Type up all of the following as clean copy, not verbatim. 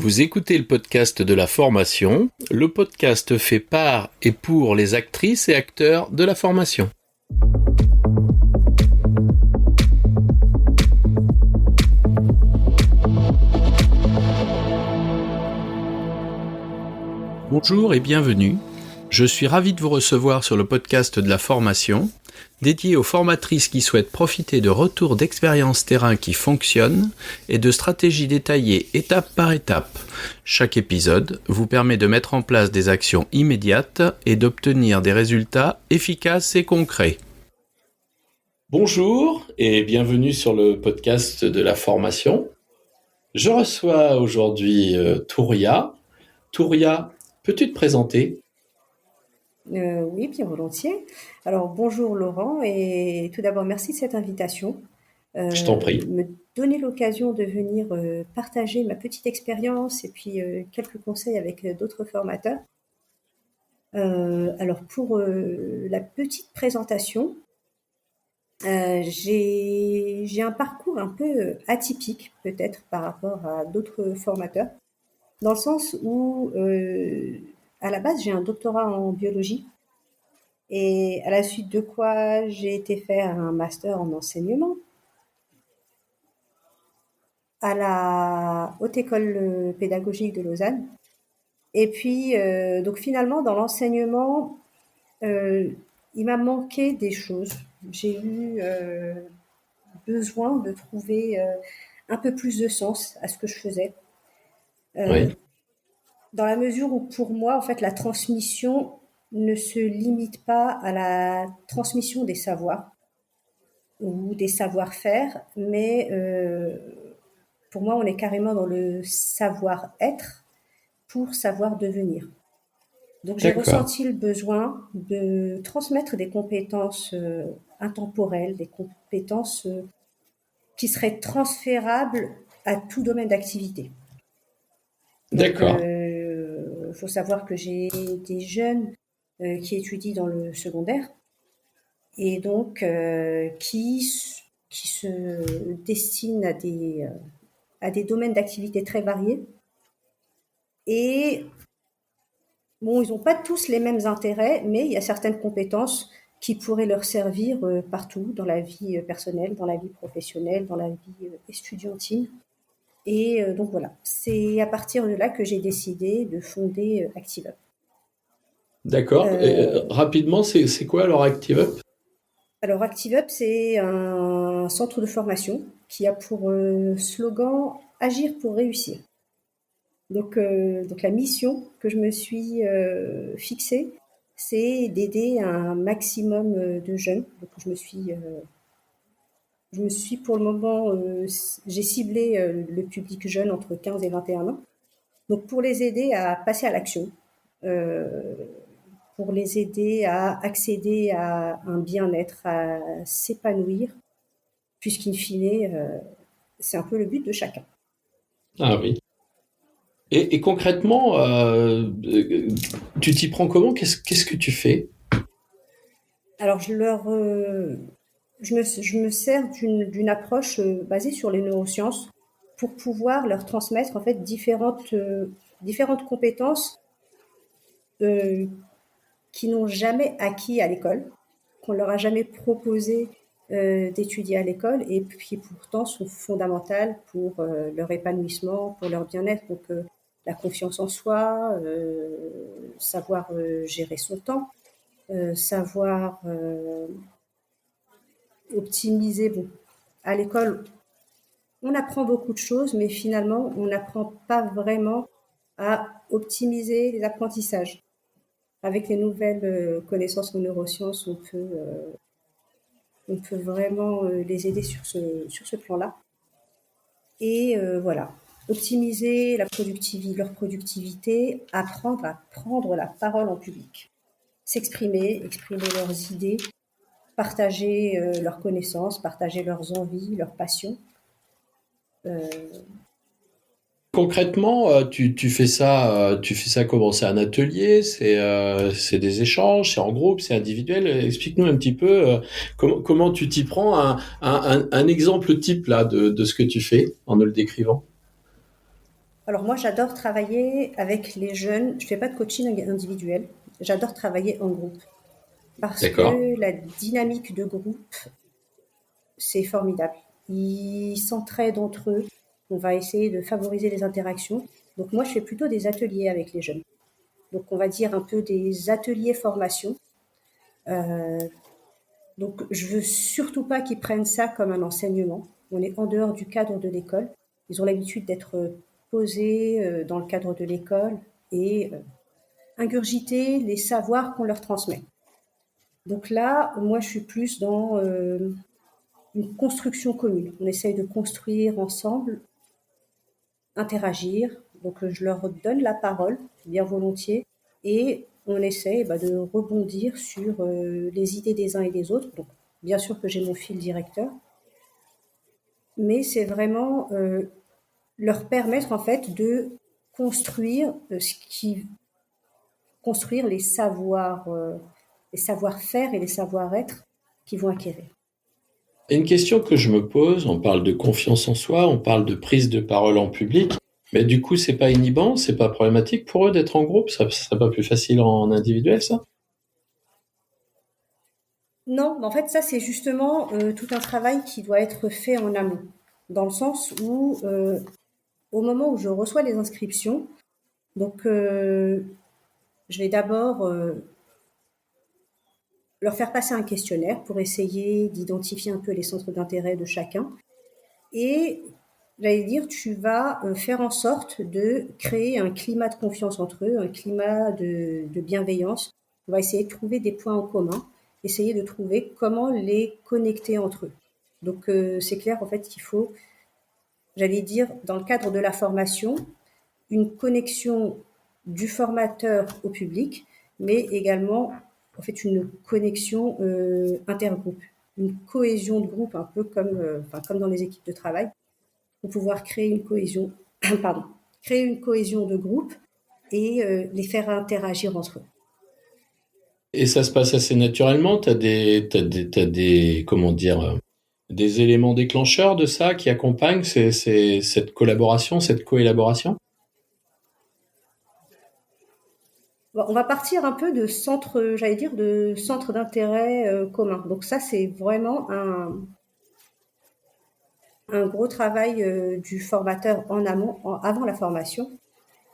Vous écoutez le podcast de la formation, le podcast fait par et pour les actrices et acteurs de la formation. Bonjour et bienvenue. Je suis ravi de vous recevoir sur le podcast de la formation, dédié aux formatrices qui souhaitent profiter de retours d'expériences terrain qui fonctionnent et de stratégies détaillées étape par étape. Chaque épisode vous permet de mettre en place des actions immédiates et d'obtenir des résultats efficaces et concrets. Bonjour et bienvenue sur le podcast de la formation. Je reçois aujourd'hui Touria. Touria, peux-tu te présenter ? Oui, bien volontiers. Alors, bonjour Laurent, et tout d'abord, merci de cette invitation. Je t'en prie. Me donner l'occasion de venir partager ma petite expérience et puis quelques conseils avec d'autres formateurs. Alors, pour la petite présentation, j'ai un parcours un peu atypique, peut-être, par rapport à d'autres formateurs, dans le sens où, à la base, j'ai un doctorat en biologie. Et à la suite de quoi, j'ai été faire un master en enseignement à la Haute École pédagogique de Lausanne. Et puis, donc finalement, dans l'enseignement, il m'a manqué des choses. J'ai eu besoin de trouver un peu plus de sens à ce que je faisais. Oui. Dans la mesure où, pour moi, en fait, la transmission ne se limite pas à la transmission des savoirs ou des savoir-faire, mais pour moi, on est carrément dans le savoir-être pour savoir devenir. Donc, j'ai D'accord. ressenti le besoin de transmettre des compétences intemporelles, des compétences qui seraient transférables à tout domaine d'activité. Donc, D'accord. faut savoir que j'ai des jeunes qui étudient dans le secondaire et donc qui se destinent à des domaines d'activité très variés. Et bon, ils n'ont pas tous les mêmes intérêts, mais il y a certaines compétences qui pourraient leur servir partout, dans la vie personnelle, dans la vie professionnelle, dans la vie estudiantine. Et donc voilà, c'est à partir de là que j'ai décidé de fonder ActiveUp. D'accord. Rapidement, c'est quoi alors ActiveUp ? Alors ActiveUp, c'est un centre de formation qui a pour slogan « Agir pour réussir ». Donc la mission que je me suis fixée, c'est d'aider un maximum de jeunes. Donc je me suis pour le moment, j'ai ciblé le public jeune entre 15 et 21 ans. Donc pour les aider à passer à l'action, pour les aider à accéder à un bien-être, à s'épanouir, puisqu'in fine, c'est un peu le but de chacun. Ah oui. Et concrètement, tu t'y prends comment ? Qu'est-ce que tu fais ? Alors je me sers d'une approche basée sur les neurosciences pour pouvoir leur transmettre en fait différentes compétences qui n'ont jamais acquis à l'école, qu'on leur a jamais proposé d'étudier à l'école et qui pourtant sont fondamentales pour leur épanouissement, pour leur bien-être. Donc la confiance en soi, savoir gérer son temps, savoir optimiser. Bon, à l'école, on apprend beaucoup de choses, mais finalement, on n'apprend pas vraiment à optimiser les apprentissages. Avec les nouvelles connaissances en neurosciences, on peut vraiment les aider sur ce plan-là. Et voilà, optimiser leur productivité, apprendre à prendre la parole en public, s'exprimer, exprimer leurs idées, partager leurs connaissances, partager leurs envies, leurs passions. Concrètement, tu fais ça comment ? C'est un atelier, c'est des échanges, c'est en groupe, c'est individuel. Explique-nous un petit peu comment tu t'y prends, un exemple type là de ce que tu fais en nous le décrivant. Alors moi, j'adore travailler avec les jeunes. Je fais pas de coaching individuel. J'adore travailler en groupe parce D'accord. que la dynamique de groupe, c'est formidable. Ils s'entraident entre eux. On va essayer de favoriser les interactions. Donc moi, je fais plutôt des ateliers avec les jeunes. Donc on va dire un peu des ateliers formation. Euh, donc je veux surtout pas qu'ils prennent ça comme un enseignement. On est en dehors du cadre de l'école. Ils ont l'habitude d'être posés dans le cadre de l'école et ingurgiter les savoirs qu'on leur transmet. Donc là, moi, je suis plus dans une construction commune. On essaye de construire ensemble, interagir. Donc je leur donne la parole, bien volontiers, et on essaye de rebondir sur les idées des uns et des autres. Donc bien sûr que j'ai mon fil directeur, mais c'est vraiment leur permettre en fait de construire construire les savoir-faire et les savoir-être qu'ils vont acquérir. Et une question que je me pose, on parle de confiance en soi, on parle de prise de parole en public, mais du coup, c'est pas inhibant, c'est pas problématique pour eux d'être en groupe, ça serait pas plus facile en individuel, ça? Non, mais en fait, ça, c'est justement tout un travail qui doit être fait en amont, dans le sens où, au moment où je reçois les inscriptions, donc je vais d'abord leur faire passer un questionnaire pour essayer d'identifier un peu les centres d'intérêt de chacun. Et j'allais dire, tu vas faire en sorte de créer un climat de confiance entre eux, un climat de bienveillance. On va essayer de trouver des points en commun, essayer de trouver comment les connecter entre eux. Donc c'est clair en fait qu'il faut, j'allais dire, dans le cadre de la formation, une connexion du formateur au public, mais également en fait une connexion intergroupe, une cohésion de groupe un peu comme dans les équipes de travail pour pouvoir créer une cohésion, pardon, créer une cohésion de groupe et les faire interagir entre eux. Et ça se passe assez naturellement, t'as des, comment dire, des éléments déclencheurs de ça qui accompagnent cette collaboration, cette coélaboration? Bon, on va partir un peu de centre, j'allais dire, de centre d'intérêt commun. Donc ça, c'est vraiment un gros travail du formateur en amont, avant la formation,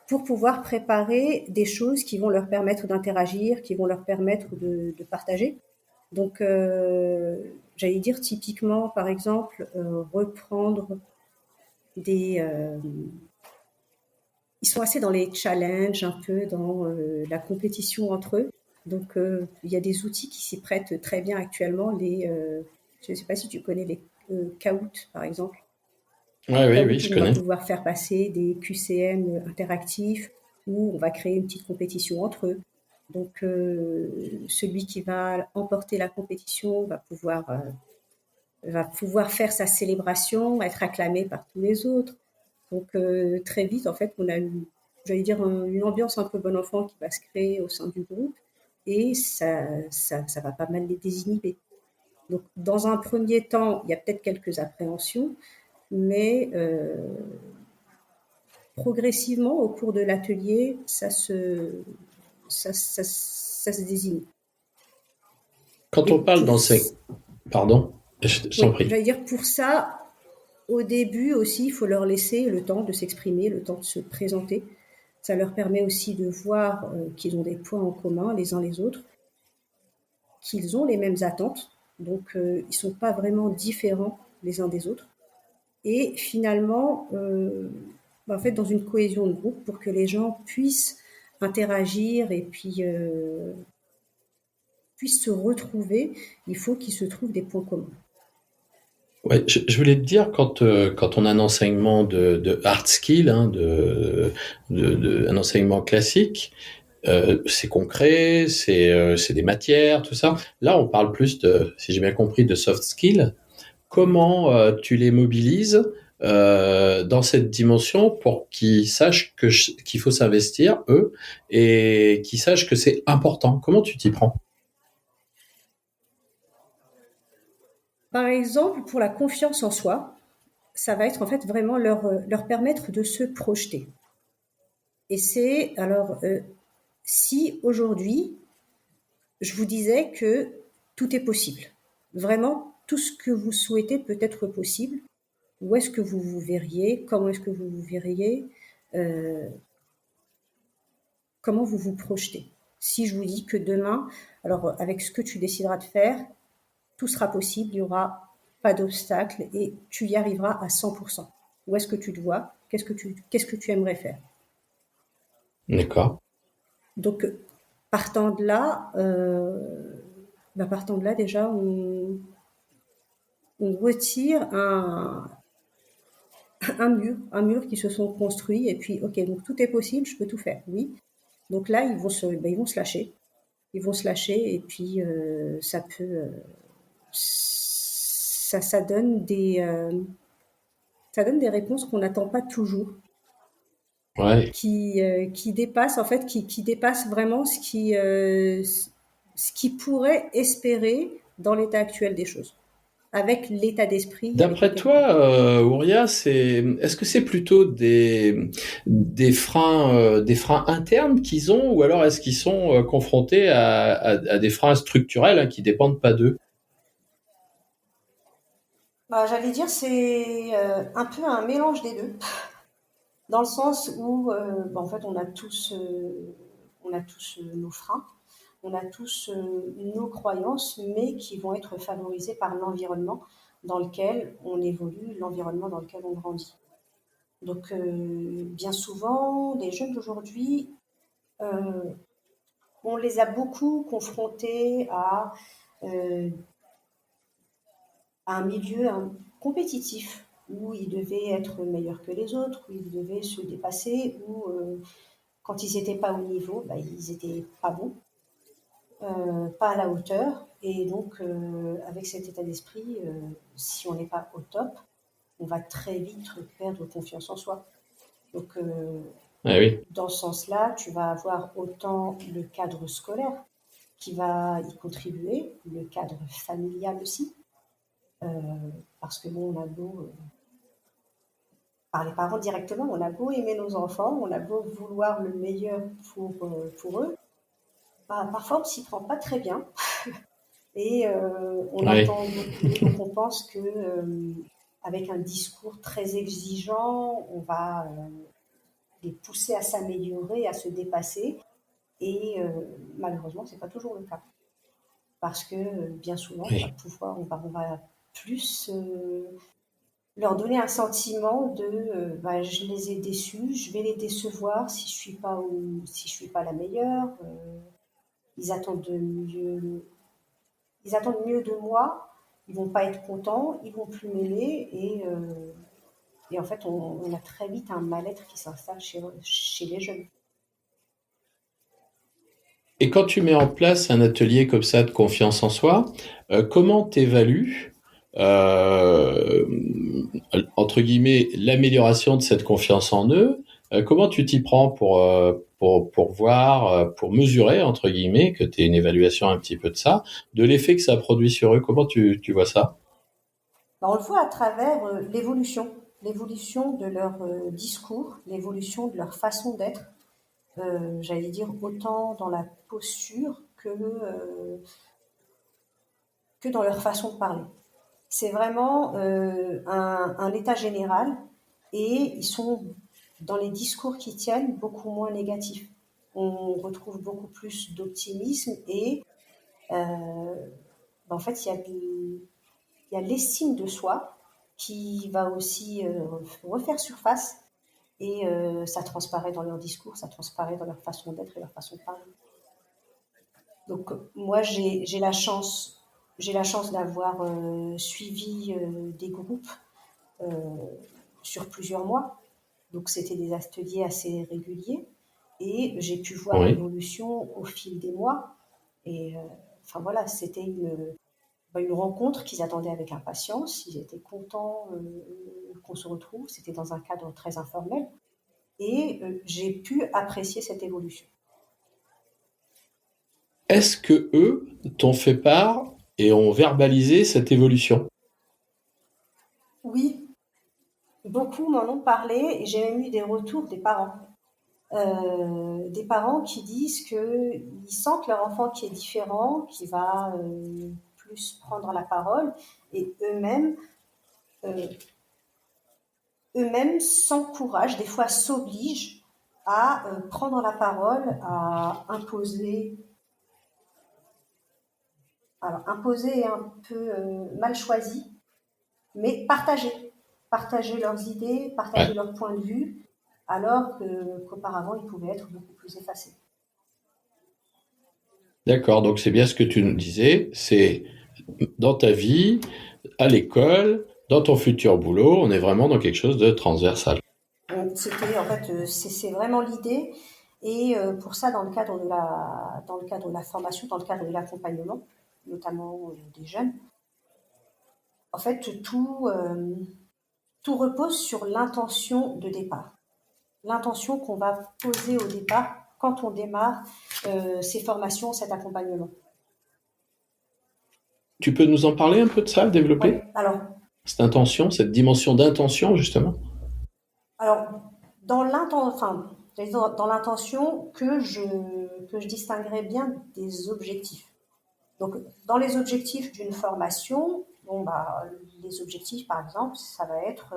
pour pouvoir préparer des choses qui vont leur permettre d'interagir, qui vont leur permettre de partager. Donc, j'allais dire typiquement, par exemple, reprendre des... ils sont assez dans les challenges, un peu dans la compétition entre eux. Donc, il y a des outils qui s'y prêtent très bien actuellement. Je ne sais pas si tu connais les Kahoot, par exemple. Ouais, oui, Kahoot, oui, je où on va connais. pouvoir faire passer des QCM interactifs, où on va créer une petite compétition entre eux. Donc, celui qui va emporter la compétition va pouvoir faire sa célébration, être acclamé par tous les autres. Donc, très vite, en fait, on a j'allais dire, une ambiance un peu bon enfant qui va se créer au sein du groupe et ça va pas mal les désinhiber. Donc, dans un premier temps, il y a peut-être quelques appréhensions, mais progressivement, au cours de l'atelier, ça se désigne. Quand Et on parle d'enseignement, pardon, je t'en oui, prie. j'allais dire pour ça, au début aussi, il faut leur laisser le temps de s'exprimer, le temps de se présenter. Ça leur permet aussi de voir qu'ils ont des points en commun les uns les autres, qu'ils ont les mêmes attentes, donc ils ne sont pas vraiment différents les uns des autres. Et finalement, en fait, dans une cohésion de groupe, pour que les gens puissent interagir et puis puissent se retrouver, il faut qu'ils se trouvent des points communs. Ouais, je voulais te dire quand on a un enseignement de hard skill, hein, un enseignement classique, c'est concret, c'est des matières, tout ça. Là, on parle plus de, si j'ai bien compris, de soft skills. Comment tu les mobilises dans cette dimension pour qu'ils sachent qu'il faut s'investir, eux, et qu'ils sachent que c'est important. Comment tu t'y prends? Par exemple, pour la confiance en soi, ça va être en fait vraiment leur permettre de se projeter. Et c'est alors si aujourd'hui je vous disais que tout est possible, vraiment tout ce que vous souhaitez peut être possible. Où est-ce que vous vous verriez? Comment est-ce que vous vous verriez? euh, Comment vous vous projetez? Si je vous dis que demain, alors avec ce que tu décideras de faire, tout sera possible, il n'y aura pas d'obstacle et tu y arriveras à 100%. Où est-ce que tu te vois? Qu'est-ce que tu aimerais faire? D'accord. Donc, partant de là déjà, on retire un mur qui se sont construits et puis, ok, donc tout est possible, je peux tout faire, oui. Donc là, ils vont se lâcher. Ils vont se lâcher et puis ça ça donne des réponses qu'on n'attend pas toujours, Ouais. qui dépassent en fait, qui dépassent vraiment ce qui pourrait espérer dans l'état actuel des choses, avec l'état d'esprit avec D'après lequel on toi, part. Ouria, est-ce que c'est plutôt des freins internes qu'ils ont, ou alors est-ce qu'ils sont confrontés à des freins structurels, hein, qui dépendent pas d'eux? Bah, j'allais dire c'est un peu un mélange des deux, dans le sens où en fait on a tous nos freins, on a tous nos croyances, mais qui vont être favorisées par l'environnement dans lequel on évolue, l'environnement dans lequel on grandit. Donc, bien souvent, les jeunes d'aujourd'hui, euh, on les a beaucoup confrontés euh, à un milieu compétitif où ils devaient être meilleurs que les autres, où ils devaient se dépasser, où quand ils n'étaient pas au niveau, bah, ils n'étaient pas bons, pas à la hauteur. Et donc, avec cet état d'esprit, si on n'est pas au top, on va très vite perdre confiance en soi. Donc, Ah oui. dans ce sens-là, tu vas avoir autant le cadre scolaire qui va y contribuer, le cadre familial aussi, euh, parce que bon, on a beau, par les parents directement, on a beau aimer nos enfants, on a beau vouloir le meilleur pour eux, bah, parfois on s'y prend pas très bien et on Ouais. attend beaucoup, donc on pense que avec un discours très exigeant, on va les pousser à s'améliorer, à se dépasser, et malheureusement, c'est pas toujours le cas. Parce que bien souvent, Oui. on va plus leur donner un sentiment de bah, je les ai déçus, je vais les décevoir si je suis pas la meilleure. Ils attendent de mieux, ils attendent mieux de moi. Ils vont pas être contents, ils vont plus m'aimer et en fait, on a très vite un mal-être qui s'installe chez les jeunes. Et quand tu mets en place un atelier comme ça de confiance en soi, comment t'évalues, euh, entre guillemets, l'amélioration de cette confiance en eux? Comment tu t'y prends pour voir, pour mesurer, entre guillemets, que tu aies une évaluation un petit peu de ça, de l'effet que ça produit sur eux? Comment tu vois ça? Bah, on le voit à travers l'évolution de leur discours, l'évolution de leur façon d'être. J'allais dire autant dans la posture que dans leur façon de parler. C'est vraiment un état général et ils sont dans les discours qui tiennent beaucoup moins négatifs. On retrouve beaucoup plus d'optimisme et en fait il y a l'estime de soi qui va aussi refaire surface et ça transparaît dans leur discours, ça transparaît dans leur façon d'être et leur façon de parler. Donc moi j'ai la chance d'avoir suivi des groupes euh, sur plusieurs mois. Donc c'était des ateliers assez réguliers et j'ai pu voir Oui. l'évolution au fil des mois. Et enfin voilà, c'était une rencontre qu'ils attendaient avec impatience. Ils étaient contents qu'on se retrouve. C'était dans un cadre très informel et j'ai pu apprécier cette évolution. Est-ce que eux t'ont fait part et ont verbalisé cette évolution? Oui, beaucoup m'en ont parlé et j'ai même eu des retours des parents. des parents qui disent qu'ils sentent leur enfant qui est différent, qui va plus prendre la parole, et euh, eux-mêmes s'encouragent, des fois s'obligent à prendre la parole, à imposer. Alors, imposer est un peu mal choisi, mais partager leurs idées, partager Ouais. leurs points de vue, alors qu'auparavant, ils pouvaient être beaucoup plus effacés. D'accord, donc c'est bien ce que tu nous disais, c'est dans ta vie, à l'école, dans ton futur boulot, on est vraiment dans quelque chose de transversal. C'était en fait, c'est vraiment l'idée. Et pour ça, dans le cadre de la formation, dans le cadre de l'accompagnement, notamment des jeunes, en fait, tout repose sur l'intention de départ. L'intention qu'on va poser au départ quand on démarre ces formations, cet accompagnement. Tu peux nous en parler un peu de ça, Oui, développer cette intention, cette dimension d'intention justement? alors enfin, dans l'intention que je distinguerais bien des objectifs. Donc, dans les objectifs d'une formation, bon, bah, les objectifs, par exemple, ça va être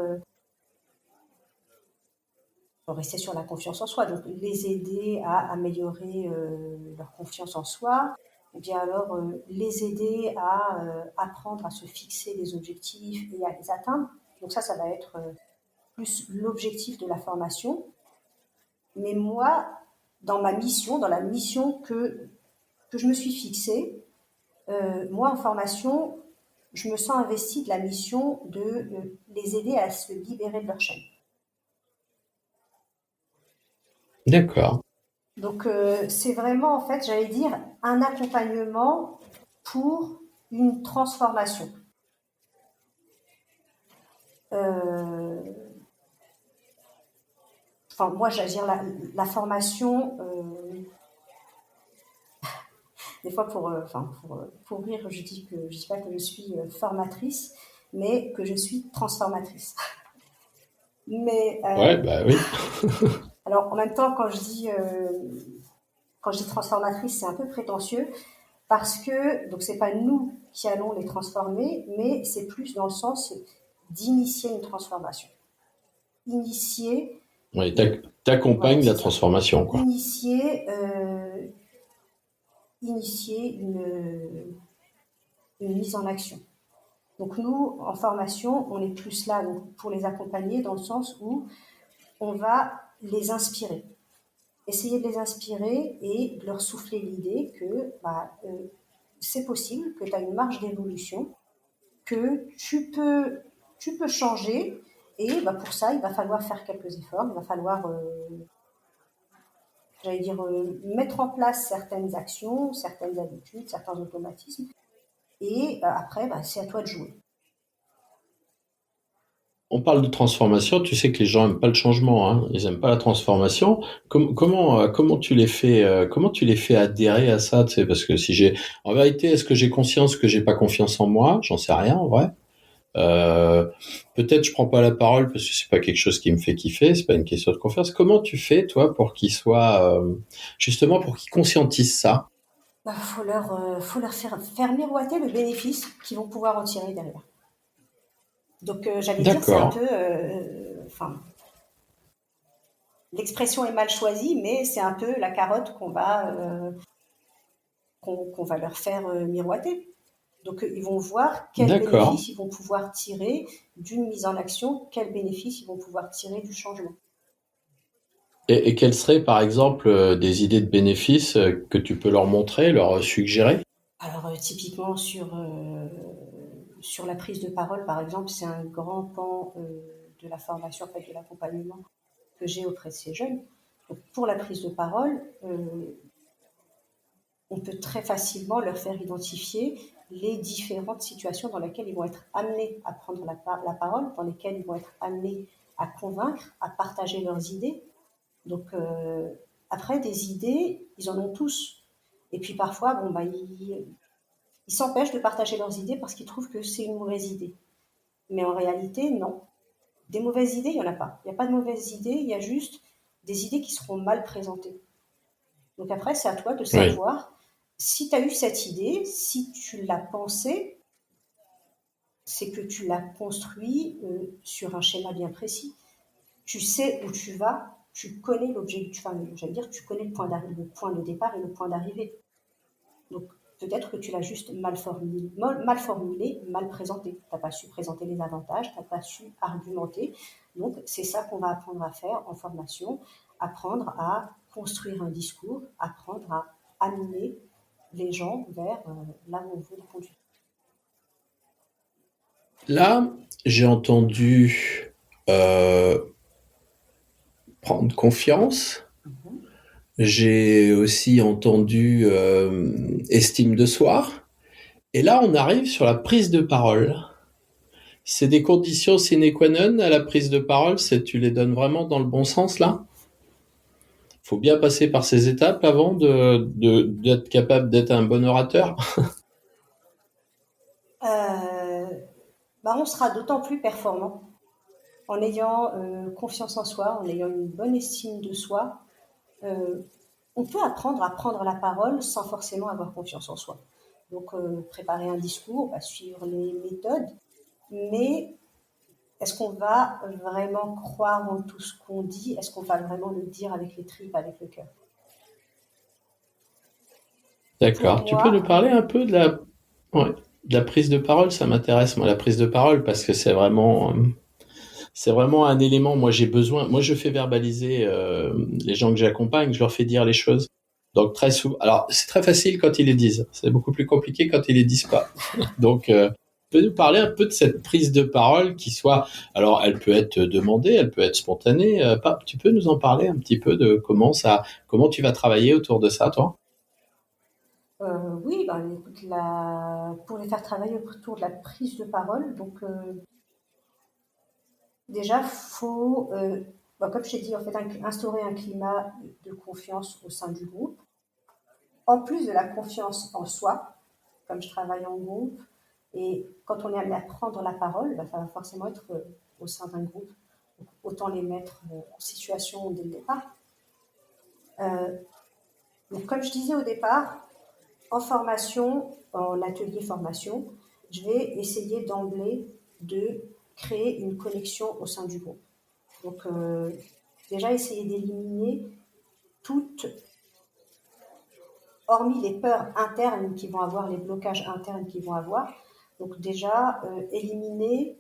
rester sur la confiance en soi, donc les aider à améliorer leur confiance en soi, ou bien alors les aider à apprendre à se fixer des objectifs et à les atteindre. Donc ça va être plus l'objectif de la formation. Mais moi, dans la mission que je me suis fixée, moi en formation, je me sens investie de la mission de les aider à se libérer de leur chaîne. D'accord. Donc c'est vraiment, en fait, j'allais dire, un accompagnement pour une transformation. Euh, Enfin, moi, j'allais dire, la formation, des fois pour rire, je dis pas que je suis formatrice, mais que je suis transformatrice. Mais Ouais, bah oui. alors en même temps, quand je dis transformatrice, c'est un peu prétentieux parce que donc c'est pas nous qui allons les transformer, mais c'est plus dans le sens d'initier une transformation, initier, Oui, voilà, t'accompagnes la c'est ça, transformation, quoi. initier une mise en action. Donc nous, en formation, on est plus là donc, pour les accompagner dans le sens où on va les inspirer, essayer de les inspirer et de leur souffler l'idée que c'est possible, que tu as une marge d'évolution, que tu peux changer. Et bah, pour ça, il va falloir faire quelques efforts, il va falloir, j'allais dire, mettre en place certaines actions, certaines habitudes, certains automatismes. Et après, bah, c'est à toi de jouer. On parle de transformation, tu sais que les gens aiment pas le changement, hein. Ils aiment pas la transformation. Comment tu les fais adhérer à ça, tu sais, parce que en vérité, est-ce que j'ai conscience que j'ai pas confiance en moi? J'en sais rien, en vrai. Euh, Peut-être je prends pas la parole parce que c'est pas quelque chose qui me fait kiffer, c'est pas une question de confiance. Comment tu fais, toi, pour qu'ils soient, justement, pour qu'ils conscientisent ça? Bah, faut leur faire miroiter le bénéfice qu'ils vont pouvoir en tirer derrière. Donc, j'allais dire, c'est un D'accord. peu, l'expression est mal choisie, mais c'est un peu la carotte qu'on va leur faire miroiter. Donc, ils vont voir quel D'accord. bénéfice ils vont pouvoir tirer d'une mise en action, quel bénéfice ils vont pouvoir tirer du changement. Et quelles seraient, par exemple, des idées de bénéfices que tu peux leur montrer, leur suggérer? Alors, typiquement sur la prise de parole, par exemple, c'est un grand pan de la formation, en fait, de l'accompagnement que j'ai auprès de ces jeunes. Donc, pour la prise de parole, on peut très facilement leur faire identifier les différentes situations dans lesquelles ils vont être amenés à prendre la parole, dans lesquelles ils vont être amenés à convaincre, à partager leurs idées. Donc, après, des idées, ils en ont tous. Et puis parfois, bon, bah, ils s'empêchent de partager leurs idées parce qu'ils trouvent que c'est une mauvaise idée. Mais en réalité, non. Des mauvaises idées, il n'y en a pas. Il n'y a pas de mauvaises idées, il y a juste des idées qui seront mal présentées. Donc après, c'est à toi de Oui. savoir si tu as eu cette idée, si tu l'as pensée, c'est que tu l'as construit sur un schéma bien précis. Tu sais où tu vas, tu connais l'objectif, enfin, j'allais dire, tu connais le point de départ et le point d'arrivée. Donc peut-être que tu l'as juste mal formulé, mal présenté. Tu n'as pas su présenter les avantages, tu n'as pas su argumenter. Donc c'est ça qu'on va apprendre à faire en formation, apprendre à construire un discours, apprendre à amener les gens vers là où on veut les conduire. Là, j'ai entendu euh, prendre confiance. Mhm. J'ai aussi entendu estime de soi. Et là, on arrive sur la prise de parole. C'est des conditions sine qua non à la prise de parole. Tu les donnes vraiment dans le bon sens là. Faut bien passer par ces étapes avant d'être capable d'être un bon orateur. Euh, on sera d'autant plus performant en ayant confiance en soi, en ayant une bonne estime de soi. Euh, on peut apprendre à prendre la parole sans forcément avoir confiance en soi. Donc, préparer un discours, on va suivre les méthodes, mais est-ce qu'on va vraiment croire en tout ce qu'on dit? Est-ce qu'on va vraiment le dire avec les tripes, avec le cœur? Pour D'accord. Tu peux nous moi, parler un peu ouais, de la prise de parole? Ça m'intéresse, moi, la prise de parole, parce que c'est vraiment un élément. Moi, j'ai besoin. Moi, je fais verbaliser les gens que j'accompagne. Je leur fais dire les choses. Donc très souvent. Alors, c'est très facile quand ils les disent. C'est beaucoup plus compliqué quand ils les disent pas. Donc, tu peux nous parler un peu de cette prise de parole qui soit. Alors, elle peut être demandée, elle peut être spontanée. Tu peux nous en parler un petit peu de comment tu vas travailler autour de ça, toi? oui, écoute, pour les faire travailler autour de la prise de parole, donc déjà, faut, comme je t'ai dit, en fait, instaurer un climat de confiance au sein du groupe. En plus de la confiance en soi, comme je travaille en groupe, et quand on est amené à prendre la parole, ça va forcément être au sein d'un groupe. Donc, autant les mettre en situation dès le départ. Euh, donc, comme je disais au départ, en formation, en atelier formation, je vais essayer d'emblée de créer une connexion au sein du groupe. Donc, déjà, essayer d'éliminer toutes, hormis les peurs internes qu'ils vont avoir, les blocages internes qu'ils vont avoir. Donc, déjà, euh, éliminer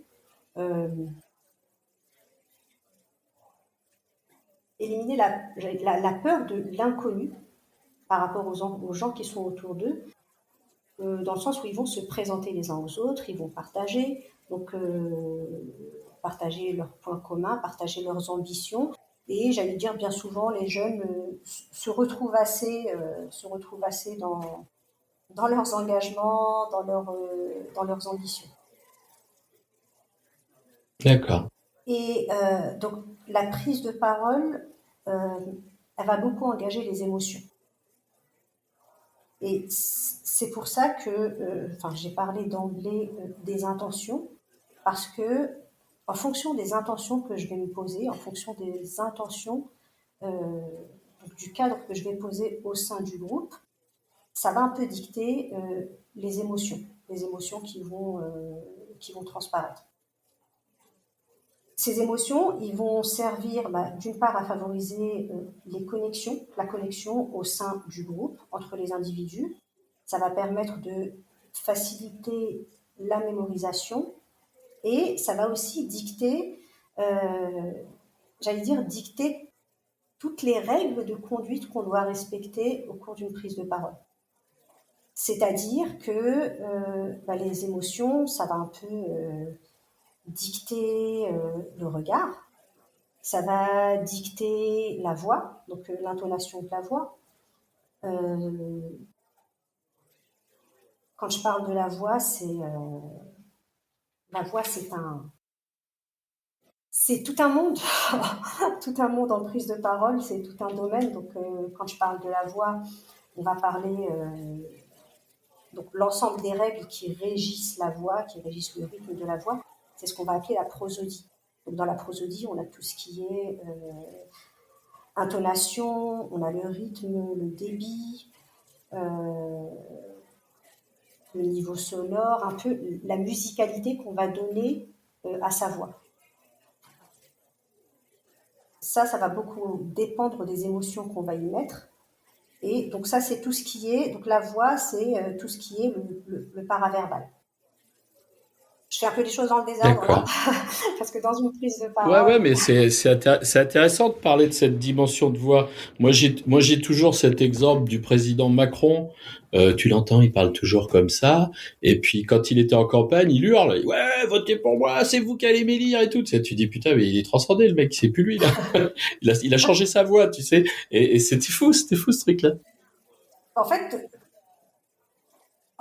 la peur de l'inconnu par rapport aux gens qui sont autour d'eux, dans le sens où ils vont se présenter les uns aux autres, ils vont partager, donc partager leurs points communs, partager leurs ambitions. Et j'allais dire, bien souvent, les jeunes se retrouvent assez dans leurs engagements, dans leurs ambitions. D'accord. Et donc, la prise de parole, euh, elle va beaucoup engager les émotions. Et c'est pour ça que, j'ai parlé d'emblée des intentions, parce que en fonction des intentions que je vais me poser, en fonction des intentions euh, du cadre que je vais poser au sein du groupe, ça va un peu dicter les émotions qui vont transparaître. Ces émotions, ils vont servir d'une part à favoriser la connexion au sein du groupe, entre les individus. Ça va permettre de faciliter la mémorisation et ça va aussi euh, dicter toutes les règles de conduite qu'on doit respecter au cours d'une prise de parole. C'est-à-dire que les émotions, ça va un peu dicter le regard, ça va dicter la voix, donc l'intonation de la voix. Euh, Quand je parle de la voix, c'est tout un monde, tout un monde en prise de parole, c'est tout un domaine. Donc, quand je parle de la voix, on va parler donc l'ensemble des règles qui régissent la voix, qui régissent le rythme de la voix. C'est ce qu'on va appeler la prosodie. Donc, dans la prosodie, on a tout ce qui est intonation, on a le rythme, le débit, le niveau sonore, un peu la musicalité qu'on va donner à sa voix. Ça va beaucoup dépendre des émotions qu'on va y mettre. Et donc ça, c'est tout ce qui est... Donc la voix, c'est tout ce qui est le paraverbal. Je fais un peu les choses dans le désordre, là, D'accord. parce que dans une prise de parole... Ouais, mais c'est intéressant de parler de cette dimension de voix. Moi, j'ai toujours cet exemple du président Macron. Tu l'entends, il parle toujours comme ça. Et puis, quand il était en campagne, il hurle. Ouais, votez pour moi, c'est vous qui allez m'élire et tout. Tu sais, tu dis, putain, mais il est transcendé, le mec, c'est plus lui, là. Il a changé sa voix, tu sais. Et c'était fou, ce truc-là. En fait,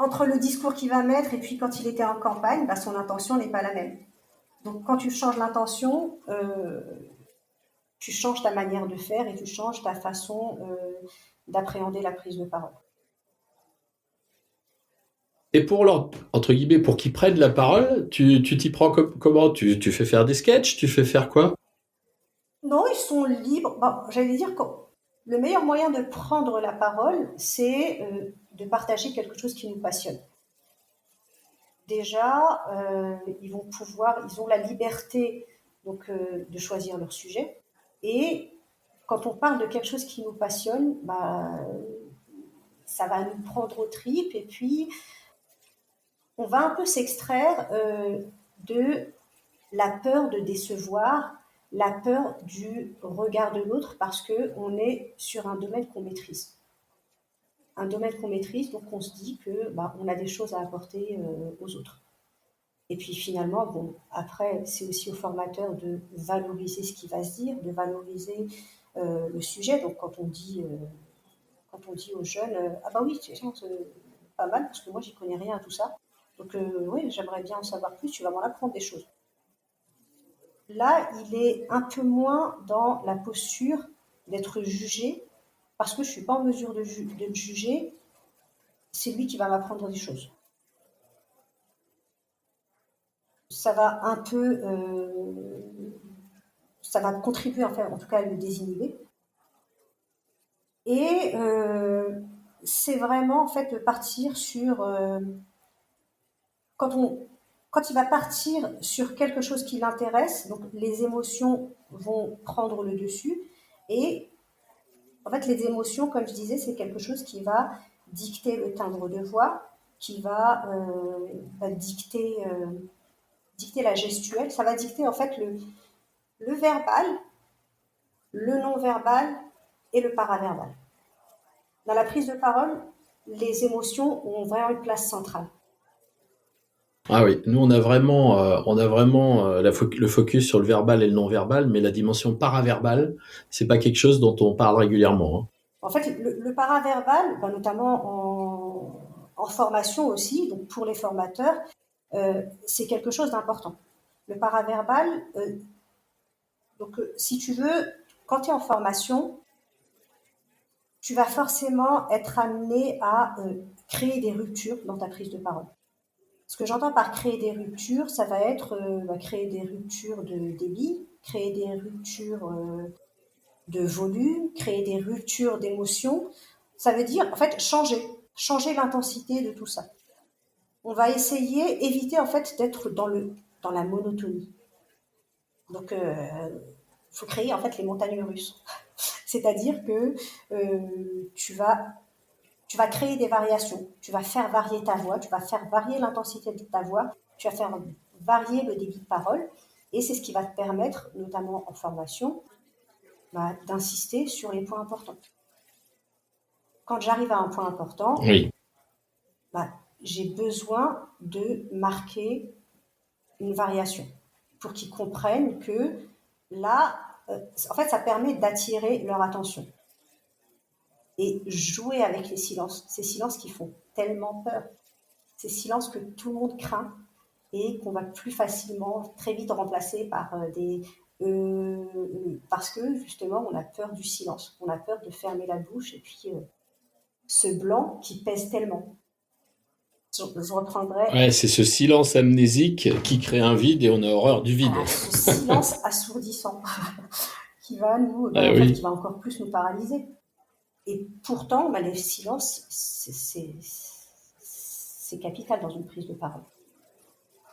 entre le discours qu'il va mettre et puis quand il était en campagne, bah, son intention n'est pas la même. Donc quand tu changes l'intention, tu changes ta manière de faire et tu changes ta façon d'appréhender la prise de parole. Et pour leur, entre guillemets, pour qu'ils prennent la parole, tu t'y prends comment? Tu fais faire des sketchs? Tu fais faire quoi? Non, ils sont libres. Bon, j'allais dire que le meilleur moyen de prendre la parole, c'est de partager quelque chose qui nous passionne. Déjà, ils ont la liberté donc de choisir leur sujet. Et quand on parle de quelque chose qui nous passionne, bah, ça va nous prendre aux tripes et puis on va un peu s'extraire de la peur de décevoir, la peur du regard de l'autre parce qu'on est sur un domaine qu'on maîtrise. Un domaine qu'on maîtrise, donc on se dit que bah, on a des choses à apporter aux autres. Et puis finalement, bon, après, c'est aussi au formateur de valoriser ce qui va se dire, de valoriser le sujet. Donc quand on dit aux jeunes, ah bah oui, c'est pas mal parce que moi j'y connais rien à tout ça. Donc oui, j'aimerais bien en savoir plus, tu vas m'en apprendre des choses. Là, il est un peu moins dans la posture d'être jugé parce que je ne suis pas en mesure de le juger, c'est lui qui va m'apprendre des choses. Ça va un peu, ça va contribuer en tout cas à le désinhiber. Et c'est vraiment en fait de partir sur quand on quand il va partir sur quelque chose qui l'intéresse, donc les émotions vont prendre le dessus et en fait les émotions, comme je disais, c'est quelque chose qui va dicter le timbre de voix, qui va dicter la gestuelle, ça va dicter en fait le verbal, le non-verbal et le paraverbal. Dans la prise de parole, les émotions ont vraiment une place centrale. Ah oui, nous on a vraiment le focus sur le verbal et le non-verbal, mais la dimension paraverbale, c'est pas quelque chose dont on parle régulièrement, hein. En fait, le paraverbal, ben, notamment en formation aussi, donc pour les formateurs, c'est quelque chose d'important. Le paraverbal, donc si tu veux, quand tu es en formation, tu vas forcément être amené à créer des ruptures dans ta prise de parole. Ce que j'entends par créer des ruptures, ça va être créer des ruptures de débit, créer des ruptures de volume, créer des ruptures d'émotion. Ça veut dire, en fait, changer l'intensité de tout ça. On va essayer, éviter, en fait, d'être dans la monotonie. Donc, faut créer, en fait, les montagnes russes. C'est-à-dire que tu vas créer des variations, tu vas faire varier ta voix, tu vas faire varier l'intensité de ta voix, tu vas faire varier le débit de parole, et c'est ce qui va te permettre, notamment en formation, bah, d'insister sur les points importants. Quand j'arrive à un point important, Oui. bah, j'ai besoin de marquer une variation pour qu'ils comprennent que là, en fait, ça permet d'attirer leur attention et jouer avec les silences, ces silences qui font tellement peur, ces silences que tout le monde craint et qu'on va plus facilement, très vite remplacer par des parce que justement, on a peur du silence, on a peur de fermer la bouche et puis ce blanc qui pèse tellement. Je reprendrai Ouais, c'est ce silence amnésique qui crée un vide et on a horreur du vide. ce silence assourdissant qui va nous, Ah en fait, oui. qui va encore plus nous paralyser. Et pourtant, les silences, c'est capital dans une prise de parole.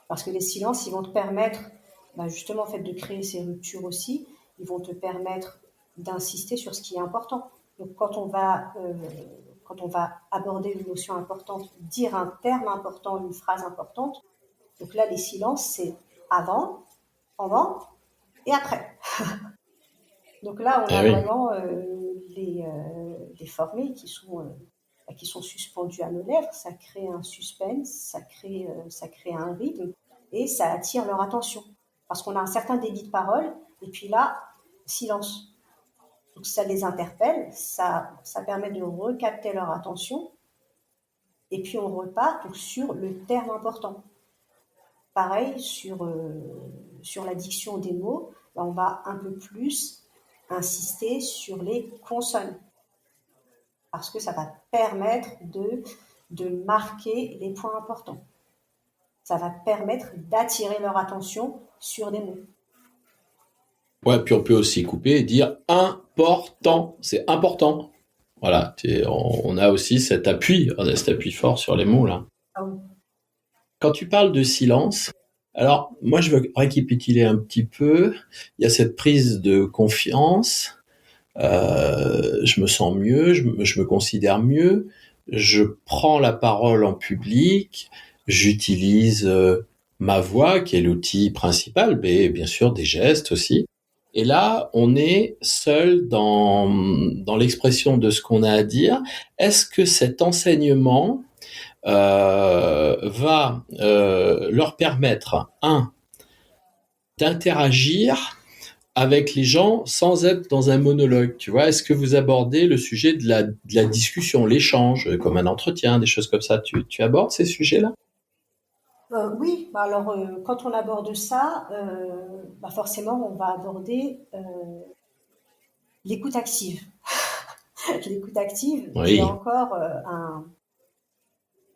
Parce que les silences, ils vont te permettre, justement, en fait, de créer ces ruptures aussi. Ils vont te permettre d'insister sur ce qui est important. Donc, quand on va aborder une notion importante, dire un terme important, une phrase importante, donc là, les silences, c'est avant, pendant et après. Donc là, on Ah a oui. vraiment les formés qui sont suspendus à nos lèvres. Ça crée un suspense, ça crée un rythme et ça attire leur attention. Parce qu'on a un certain débit de parole et puis là, silence. Donc ça les interpelle, ça permet de recapter leur attention et puis on repart donc, sur le terme important. Pareil, sur la diction des mots, on va un peu plus insister sur les consonnes parce que ça va permettre de marquer les points importants. Ça va permettre d'attirer leur attention sur des mots. Ouais, puis on peut aussi couper et dire important. C'est important. Voilà, on a aussi cet appui fort sur les mots là. Ah oui. Quand tu parles de silence, alors moi je veux récapituler un petit peu. Il y a cette prise de confiance. Je me sens mieux, je me considère mieux. Je prends la parole en public. J'utilise ma voix, qui est l'outil principal, mais bien sûr des gestes aussi. Et là, on est seul dans l'expression de ce qu'on a à dire. Est-ce que cet enseignement va leur permettre, d'interagir avec les gens sans être dans un monologue, tu vois? Est-ce que vous abordez le sujet de la discussion, l'échange, comme un entretien, des choses comme ça? Tu abordes ces sujets-là? Oui, alors quand on aborde ça, forcément on va aborder l'écoute active. L'écoute active qui est Oui. encore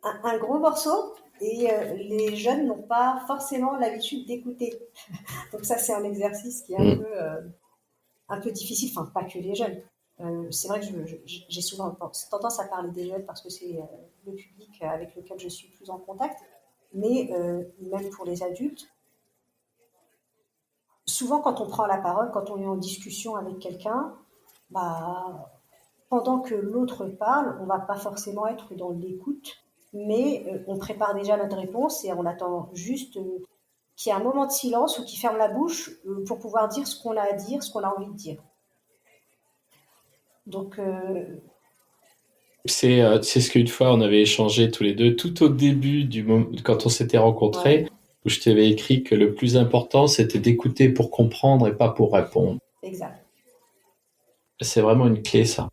un gros morceau et les jeunes n'ont pas forcément l'habitude d'écouter. Donc ça c'est un exercice qui est Mm. un peu difficile, enfin pas que les jeunes. C'est vrai que j'ai souvent tendance à parler des jeunes parce que c'est le public avec lequel je suis plus en contact, mais même pour les adultes, souvent quand on prend la parole, quand on est en discussion avec quelqu'un, bah, pendant que l'autre parle, on va pas forcément être dans l'écoute, mais on prépare déjà notre réponse et on attend juste qu'il y ait un moment de silence ou qu'il ferme la bouche pour pouvoir dire ce qu'on a à dire, ce qu'on a envie de dire. Donc, C'est ce qu'une fois on avait échangé tous les deux, tout au début quand on s'était ouais, rencontrés, où je t'avais écrit que le plus important c'était d'écouter pour comprendre et pas pour répondre. exact. C'est vraiment une clé, ça.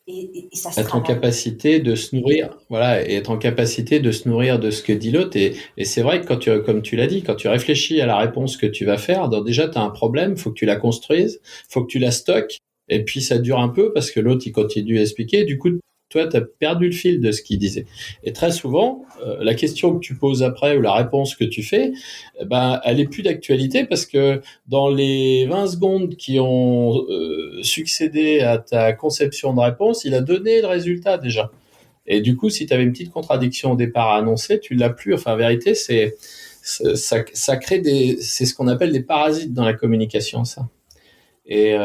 Et ça se Être en travaille. capacité de se nourrir, voilà, et être en capacité de se nourrir de ce que dit l'autre. Et c'est vrai que comme tu l'as dit, quand tu réfléchis à la réponse que tu vas faire, alors déjà tu as un problème, faut que tu la construises, faut que tu la stockes, et puis ça dure un peu parce que l'autre il continue à expliquer. Du coup, toi, tu as perdu le fil de ce qu'il disait. Et très souvent, la question que tu poses après ou la réponse que tu fais, elle est plus d'actualité parce que dans les 20 secondes qui ont succédé à ta conception de réponse, il a donné le résultat déjà. Et du coup, si tu avais une petite contradiction au départ à annoncer, tu l'as plus. Enfin, en vérité, ça crée c'est ce qu'on appelle des parasites dans la communication, ça. Et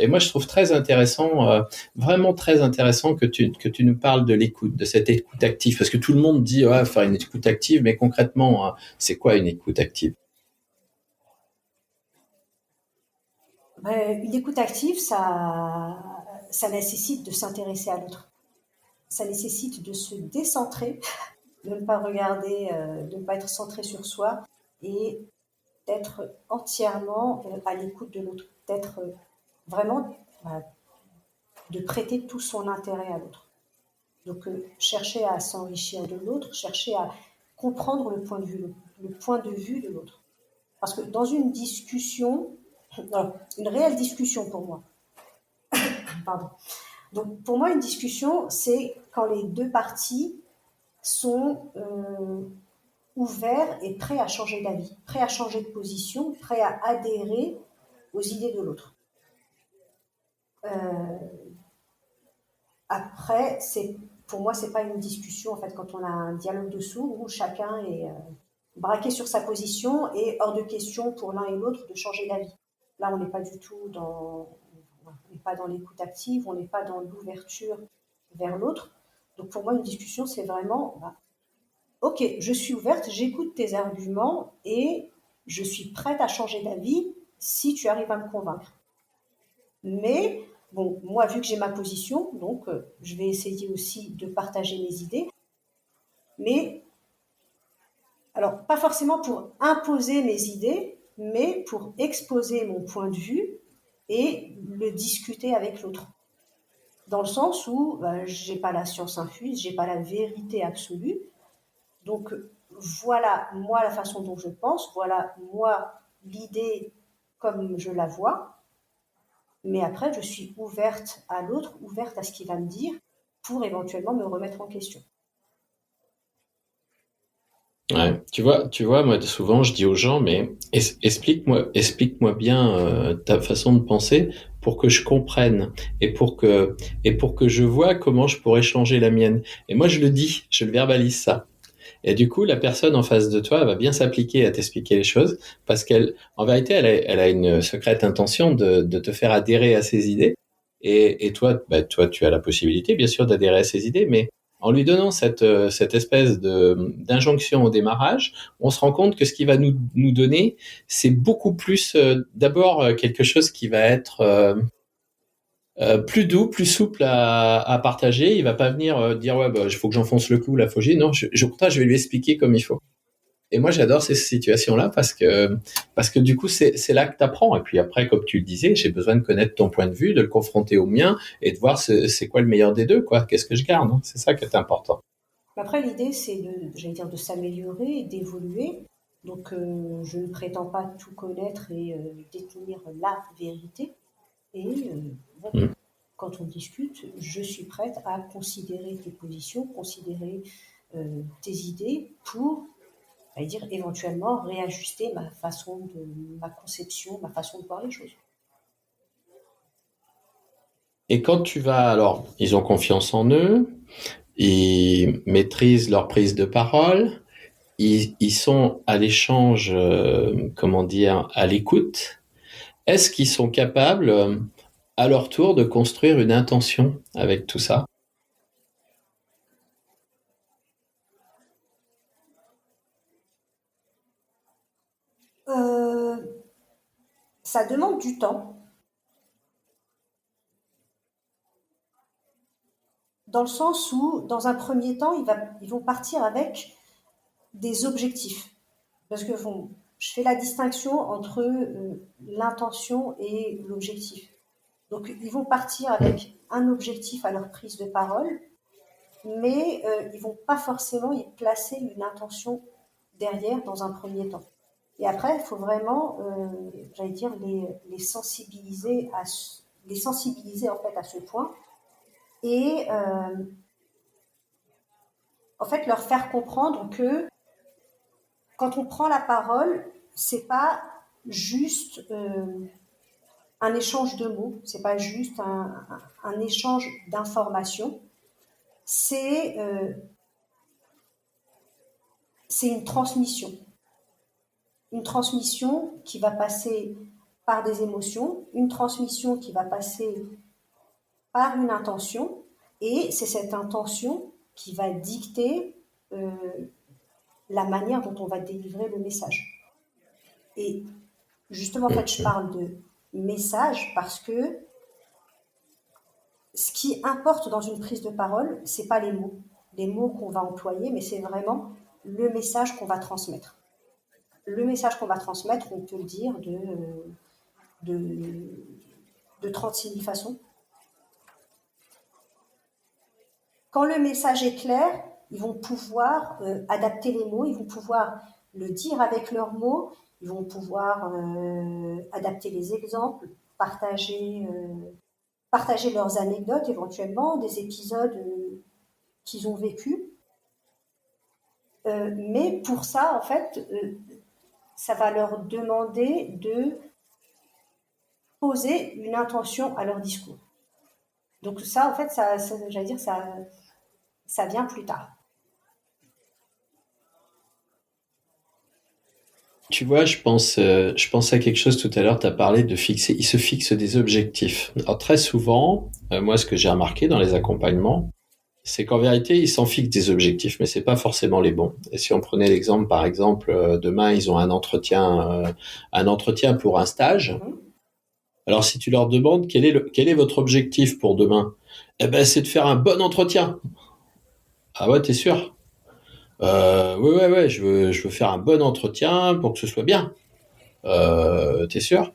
moi, je trouve très intéressant, vraiment très intéressant que tu nous parles de l'écoute, de cette écoute active, parce que tout le monde dit ouais, faire une écoute active, mais concrètement, c'est quoi une écoute active? Une écoute active, ça nécessite de s'intéresser à l'autre. Ça nécessite de se décentrer, de ne pas regarder, de ne pas être centré sur soi et d'être entièrement à l'écoute de l'autre, d'être vraiment, bah, de prêter tout son intérêt à l'autre. Donc chercher à s'enrichir de l'autre, chercher à comprendre le point de vue de l'autre. Parce que dans une discussion, une réelle discussion pour moi, pardon. Donc pour moi, une discussion, c'est quand les deux parties sont ouverts et prêts à changer d'avis, prêts à changer de position, prêts à adhérer aux idées de l'autre. Après, pour moi, c'est pas une discussion en fait quand on a un dialogue de sourds où chacun est braqué sur sa position et hors de question pour l'un et l'autre de changer d'avis. Là, on n'est pas du tout on n'est pas dans l'écoute active, on n'est pas dans l'ouverture vers l'autre. Donc pour moi, une discussion, c'est vraiment, ok, je suis ouverte, j'écoute tes arguments et je suis prête à changer d'avis si tu arrives à me convaincre. Mais bon, moi, vu que j'ai ma position, donc je vais essayer aussi de partager mes idées. Mais alors, pas forcément pour imposer mes idées, mais pour exposer mon point de vue et le discuter avec l'autre. Dans le sens où j'ai pas la science infuse, j'ai pas la vérité absolue. Donc voilà moi la façon dont je pense, voilà moi l'idée comme je la vois. Mais après, je suis ouverte à l'autre, ouverte à ce qu'il va me dire pour éventuellement me remettre en question. Ouais, tu vois, moi souvent je dis aux gens, mais explique-moi bien ta façon de penser pour que je comprenne et pour que je vois comment je pourrais changer la mienne. Et moi je le dis, je le verbalise ça. Et du coup, la personne en face de toi elle va bien s'appliquer à t'expliquer les choses parce en vérité, elle a une secrète intention de te faire adhérer à ses idées. Et toi, toi, tu as la possibilité, bien sûr, d'adhérer à ses idées, mais en lui donnant cette espèce d'injonction au démarrage, on se rend compte que ce qu'il va nous donner, c'est beaucoup plus, d'abord, quelque chose qui va être plus doux, plus souple à partager. Il va pas venir dire ouais, il faut que j'enfonce le clou, la fogie. Non, au contraire, je vais lui expliquer comme il faut. Et moi, j'adore ces situations-là parce que du coup, c'est là que tu apprends. Et puis après, comme tu le disais, j'ai besoin de connaître ton point de vue, de le confronter au mien et de voir c'est quoi le meilleur des deux, quoi. Qu'est-ce que je garde, hein. C'est ça qui est important. Après, l'idée, c'est j'allais dire, de s'améliorer et d'évoluer. Donc, je ne prétends pas tout connaître et détenir la vérité. Et bon, Mm. quand on discute, je suis prête à considérer tes positions, considérer tes idées pour, j'allais dire, éventuellement réajuster ma conception, ma façon de voir les choses. Et quand tu vas, alors, ils ont confiance en eux, ils maîtrisent leur prise de parole, ils sont à l'échange, comment dire, à l'écoute. Est-ce qu'ils sont capables, à leur tour, de construire une intention avec tout ça? Euh, Ça demande du temps, dans le sens où, dans un premier temps, ils vont partir avec des objectifs. Parce que bon, je fais la distinction entre l'intention et l'objectif. Donc, ils vont partir avec un objectif à leur prise de parole, mais ils vont pas forcément y placer une intention derrière dans un premier temps. Et après, il faut vraiment, j'allais dire, les sensibiliser en fait à ce point et en fait leur faire comprendre que quand on prend la parole, c'est pas juste un échange de mots, c'est pas juste un échange d'informations, c'est euh, c'est une transmission qui va passer par des émotions, une transmission qui va passer par une intention, et c'est cette intention qui va dicter euh, la manière dont on va délivrer le message. Et justement, en fait, je parle de message parce que ce qui importe dans une prise de parole, c'est pas les mots qu'on va employer, mais c'est vraiment le message qu'on va transmettre. Le message qu'on va transmettre, on peut le dire de, de 36 000 façons. Quand le message est clair, ils vont pouvoir adapter les mots, ils vont pouvoir le dire avec leurs mots, ils vont pouvoir adapter les exemples, partager leurs anecdotes éventuellement, des épisodes qu'ils ont vécus. Mais pour ça, en fait, ça va leur demander de poser une intention à leur discours. Donc ça, en fait, j'allais dire, ça vient plus tard. Tu vois, je pense à quelque chose tout à l'heure, tu as parlé de fixer, ils se fixent des objectifs. Alors très souvent, moi ce que j'ai remarqué dans les accompagnements, c'est qu'en vérité, ils s'en fixent des objectifs, mais c'est pas forcément les bons. Et si on prenait l'exemple, par exemple, demain, ils ont un entretien pour un stage. Mhm. Alors, si tu leur demandes quel est votre objectif pour demain, eh ben, c'est de faire un bon entretien. Ah ouais, t'es sûr? Ouais, je veux faire un bon entretien pour que ce soit bien. T'es sûr?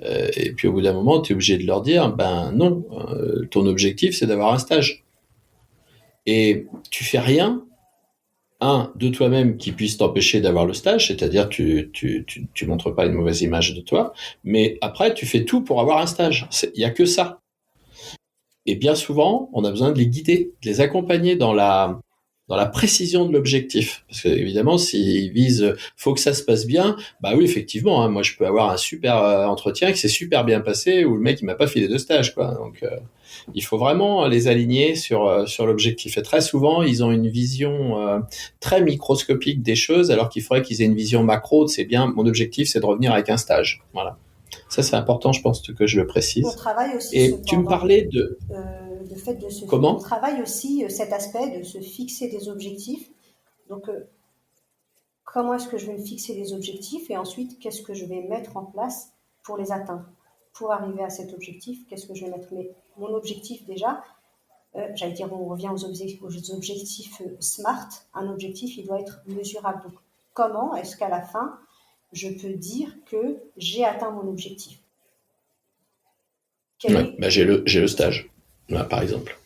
Et puis au bout d'un moment, t'es obligé de leur dire, ben non, ton objectif, c'est d'avoir un stage. Et tu fais rien de toi-même qui puisse t'empêcher d'avoir le stage, c'est-à-dire tu montres pas une mauvaise image de toi, mais après tu fais tout pour avoir un stage. Il y a que ça. Et bien souvent, on a besoin de les guider, de les accompagner dans la précision de l'objectif. Parce que évidemment, s'ils visent, faut que ça se passe bien, bah oui, effectivement, hein, moi je peux avoir un super entretien qui s'est super bien passé où le mec il m'a pas filé de stage, quoi. Donc il faut vraiment les aligner sur l'objectif. Et très souvent, ils ont une vision très microscopique des choses, alors qu'il faudrait qu'ils aient une vision macro. C'est bien, mon objectif, c'est de revenir avec un stage. Voilà. Ça, c'est important, je pense que je le On précise. travaille aussi Et tu me cependant parlais de le fait on comment? travaille aussi cet aspect de se fixer des objectifs. Donc, comment est-ce que je vais me fixer des objectifs et ensuite qu'est-ce que je vais mettre en place pour les atteindre? Pour arriver à cet objectif, qu'est-ce que je vais mettre? Mais mon objectif déjà, j'allais dire, on revient aux objectifs SMART. Un objectif, il doit être mesurable. Donc, comment est-ce qu'à la fin, je peux dire que j'ai atteint mon objectif? Quel Ouais, est... bah j'ai le stage, là, par exemple.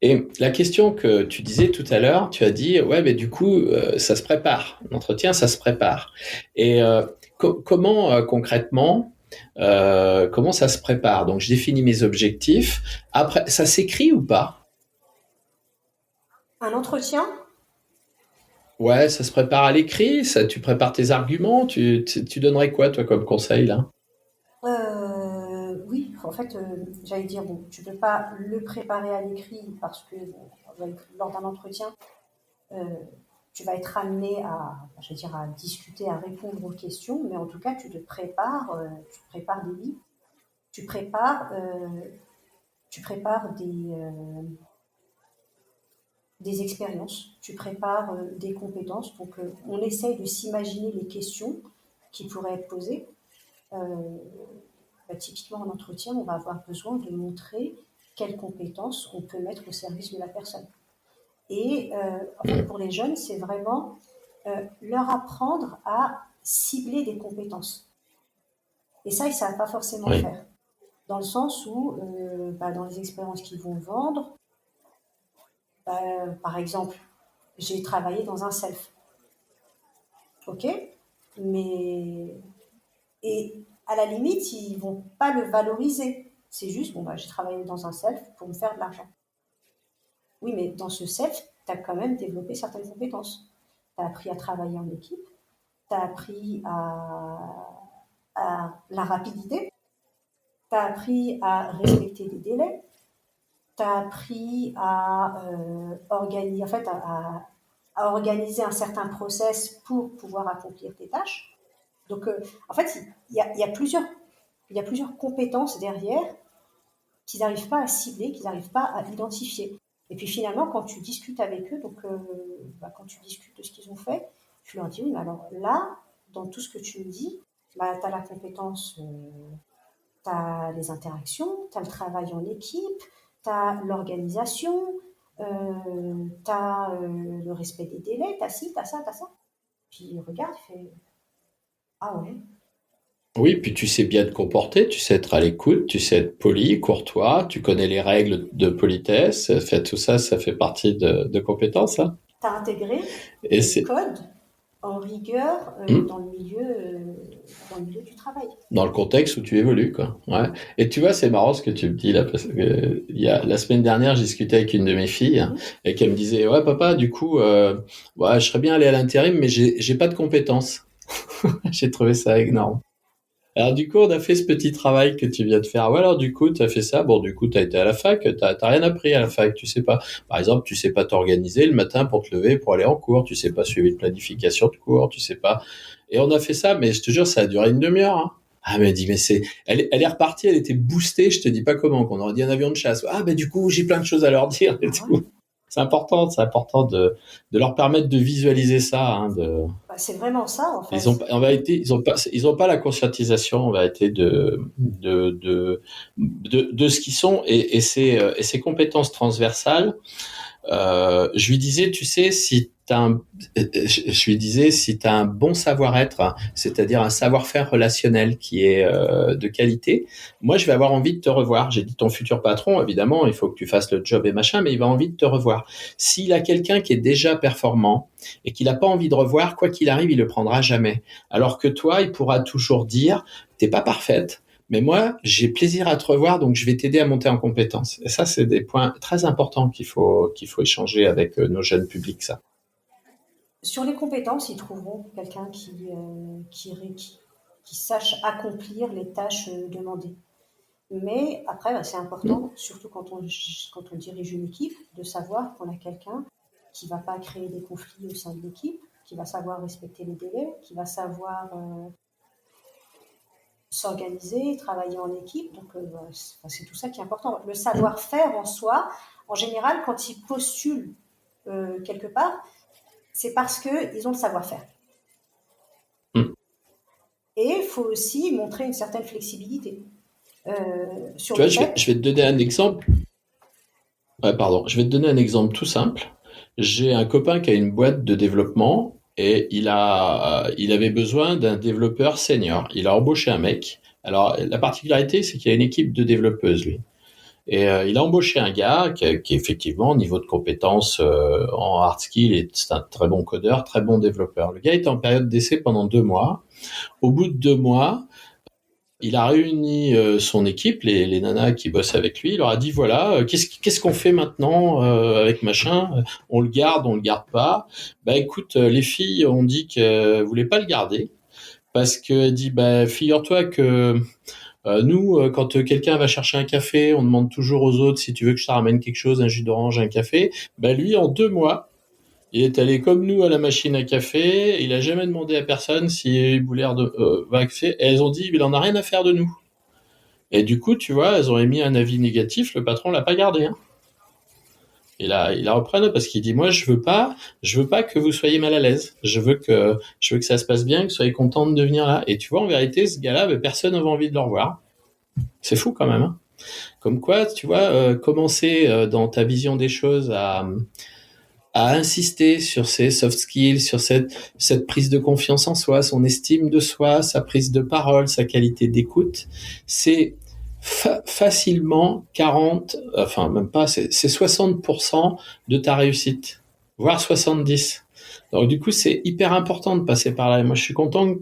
Et la question que tu disais tout à l'heure, tu as dit, ouais, mais du coup, ça se prépare. L'entretien, ça se prépare. Et comment concrètement, comment ça se prépare? Donc, je définis mes objectifs. Après, ça s'écrit ou pas? Un entretien? Ouais, ça se prépare à l'écrit. Ça, tu prépares tes arguments. Tu donnerais quoi, toi, comme conseil là? Oui, en fait, j'allais dire, bon, tu peux pas le préparer à l'écrit parce que bon, lors d'un entretien, euh, tu vas être amené je vais dire, à discuter, à répondre aux questions, mais en tout cas, tu prépares des livres, tu prépares, euh, tu prépares des expériences, tu prépares des compétences. Donc, on essaye de s'imaginer les questions qui pourraient être posées. Euh, Typiquement, en entretien, on va avoir besoin de montrer quelles compétences on peut mettre au service de la personne. Et en fait, Hmm. pour les jeunes, c'est vraiment leur apprendre à cibler des compétences. Et ça, ils ne savent pas forcément Oui. faire. Dans le sens où, dans les expériences qu'ils vont vendre, par exemple, j'ai travaillé dans un self. OK? Mais et à la limite, ils vont pas le valoriser. C'est juste, bon, j'ai travaillé dans un self pour me faire de l'argent. Oui, mais dans ce self, tu as quand même développé certaines compétences. Tu as appris à travailler en équipe, tu as appris à la rapidité, tu as appris à Hmm. respecter des délais, tu as appris à organiser, en fait, à organiser un certain process pour pouvoir accomplir tes tâches. Donc, en fait, il y a plusieurs compétences derrière qu'ils n'arrivent pas à cibler, qu'ils n'arrivent pas à identifier. Et puis finalement, quand tu discutes avec eux, donc quand tu discutes de ce qu'ils ont fait, tu leur dis, oui, mais alors là, dans tout ce que tu me dis, tu as la compétence, tu as les interactions, tu as le travail en équipe, tu as l'organisation, tu as le respect des délais, tu as ci, tu as ça, tu as ça. Puis il regarde, il fait, ah ouais. Oui, puis tu sais bien te comporter, tu sais être à l'écoute, tu sais être poli, courtois, tu connais les règles de politesse, fait tout ça, ça fait partie de compétences, hein. Tu as intégré Et des c'est codes en rigueur hmm, dans le milieu du travail. dans le contexte où tu évolues, quoi. Ouais. Et tu vois, c'est marrant ce que tu me dis là, parce que la semaine dernière, j'ai discuté avec une de mes filles Mhm. et qu'elle me disait, ouais, papa, du coup, je serais bien allé à l'intérim, mais j'ai pas de compétences. J'ai trouvé ça énorme. Alors du coup, on a fait ce petit travail que tu viens de faire. Ouais, alors du coup, tu as fait ça. Bon, du coup, tu as été à la fac. T'as rien appris à la fac. Tu sais pas. Par exemple, tu sais pas t'organiser le matin pour te lever pour aller en cours. Tu sais pas suivre une planification de cours. Tu sais pas. Et on a fait ça, mais je te jure, ça a duré une demi-heure. Hein. Ah, mais elle dit, mais elle est repartie. Elle était boostée. Je te dis pas comment. Qu'on aurait dit un avion de chasse. Ah, ben du coup, j'ai plein de choses à leur dire et Ah ouais. tout. C'est important de leur permettre de visualiser ça, hein, Bah, c'est vraiment ça, en ils ont, fait. en vérité, ils ont pas la conscientisation, en vérité, de ce qu'ils sont et ces compétences transversales. Je lui disais, tu sais, je lui disais, si t'as un bon savoir-être, c'est-à-dire un savoir-faire relationnel qui est de qualité, moi, je vais avoir envie de te revoir. J'ai dit, ton futur patron, évidemment, il faut que tu fasses le job et machin, mais il va avoir envie de te revoir. S'il a quelqu'un qui est déjà performant et qu'il n'a pas envie de revoir, quoi qu'il arrive, il le prendra jamais. Alors que toi, il pourra toujours dire, t'es pas parfaite, mais moi, j'ai plaisir à te revoir, donc je vais t'aider à monter en compétences. Et ça, c'est des points très importants qu'il faut échanger avec nos jeunes publics, ça. Sur les compétences, ils trouveront quelqu'un qui sache accomplir les tâches demandées. Mais après, bah, c'est Mm. important, surtout quand on dirige une équipe, de savoir qu'on a quelqu'un qui ne va pas créer des conflits au sein de l'équipe, qui va savoir respecter les délais, qui va savoir s'organiser, travailler en équipe. Donc, c'est tout ça qui est important. Le Mm. savoir-faire en soi, en général, quand ils postulent quelque part, c'est parce qu'ils ont le savoir-faire. Mm. Et il faut aussi montrer une certaine flexibilité sur Tu le vois, fait. je vais te donner un exemple. Ouais, pardon. Je vais te donner un exemple tout simple. J'ai un copain qui a une boîte de développement et il avait besoin d'un développeur senior. Il a embauché un mec. Alors, la particularité, c'est qu'il a une équipe de développeuses, lui. Et il a embauché un gars qui effectivement, au niveau de compétences en hard skill, c'est un très bon codeur, très bon développeur. Le gars était en période d'essai pendant 2 mois. Au bout de 2 mois, il a réuni son équipe, les nanas qui bossent avec lui. Il leur a dit voilà, qu'est-ce qu'on fait maintenant avec machin. On le garde pas. Bah écoute, les filles ont dit qu'elles voulaient pas le garder parce qu'elle dit bah figure-toi que nous, quand quelqu'un va chercher un café, on demande toujours aux autres si tu veux que je te ramène quelque chose, un jus d'orange, un café. Bah lui, en 2 mois, il est allé comme nous à la machine à café. Il a jamais demandé à personne s'il voulait café. Et elles ont dit, il en a rien à faire de nous. Et du coup, tu vois, elles ont émis un avis négatif. Le patron l'a pas gardé. Hein. Il a repris parce qu'il dit, moi, je veux pas que vous soyez mal à l'aise. Je veux que ça se passe bien, que vous soyez contente de venir là. Et tu vois, en vérité, ce gars-là, ben, personne n'avait envie de le revoir. C'est fou quand même. Hein. Comme quoi, tu vois, commencer dans ta vision des choses à insister sur ses soft skills, sur cette prise de confiance en soi, son estime de soi, sa prise de parole, sa qualité d'écoute, c'est facilement 40, enfin même pas, c'est 60% de ta réussite, voire 70. Donc du coup, c'est hyper important de passer par là. Et moi, je suis content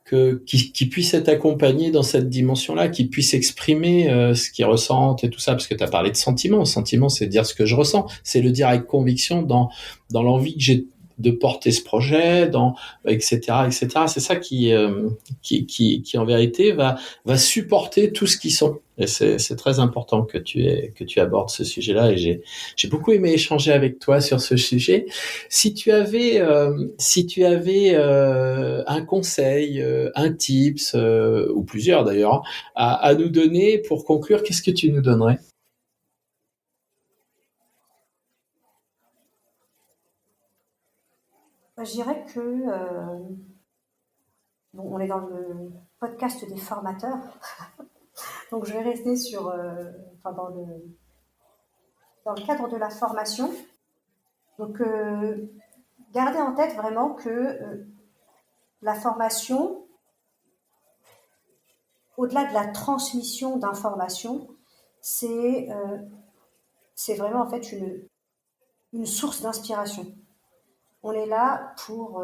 qu'ils puissent être accompagnés dans cette dimension-là, qu'ils puissent exprimer ce qu'ils ressentent et tout ça, parce que tu as parlé de sentiments. Sentiment, c'est dire ce que je ressens, c'est le dire avec conviction dans l'envie que j'ai de porter ce projet, etc., etc. C'est ça qui en vérité va supporter tout ce qu'ils sont. Et c'est très important que tu abordes ce sujet-là. Et j'ai beaucoup aimé échanger avec toi sur ce sujet. Si tu avais un conseil, un tips ou plusieurs d'ailleurs à nous donner pour conclure, qu'est-ce que tu nous donnerais? Je dirais que, bon, on est dans le podcast des formateurs, donc je vais rester enfin, dans le cadre de la formation. Donc, gardez en tête vraiment que la formation, au-delà de la transmission d'informations, c'est c'est vraiment en fait une source d'inspiration. On est là pour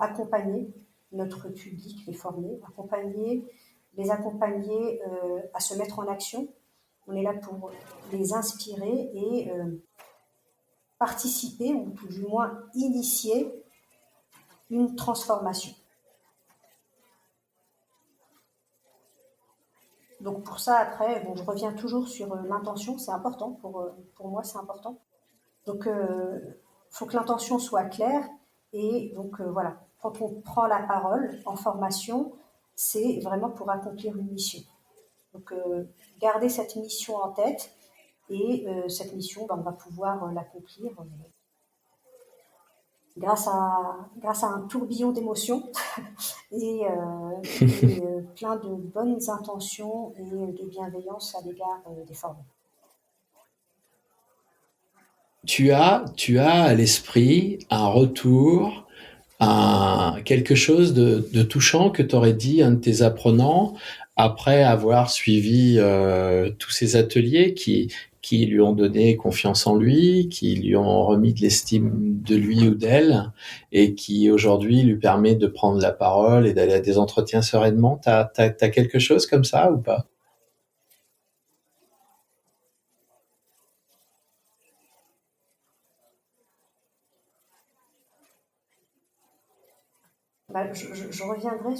accompagner notre public, les former, les accompagner à se mettre en action. On est là pour les inspirer et participer, ou tout du moins initier une transformation. Donc pour ça, après, bon, je reviens toujours sur l'intention, c'est important, pour moi c'est important. Donc faut que l'intention soit claire et donc voilà, quand on prend la parole en formation, c'est vraiment pour accomplir une mission. Donc garder cette mission en tête et cette mission, ben, on va pouvoir l'accomplir grâce à un tourbillon d'émotions et plein de bonnes intentions et de bienveillance à l'égard des formés. Tu as à l'esprit un retour, quelque chose de touchant que t'aurais dit à un de tes apprenants après avoir suivi tous ces ateliers qui lui ont donné confiance en lui, qui lui ont remis de l'estime de lui ou d'elle, et qui aujourd'hui lui permet de prendre la parole et d'aller à des entretiens sereinement. T'as quelque chose comme ça ou pas? Bah, je reviendrai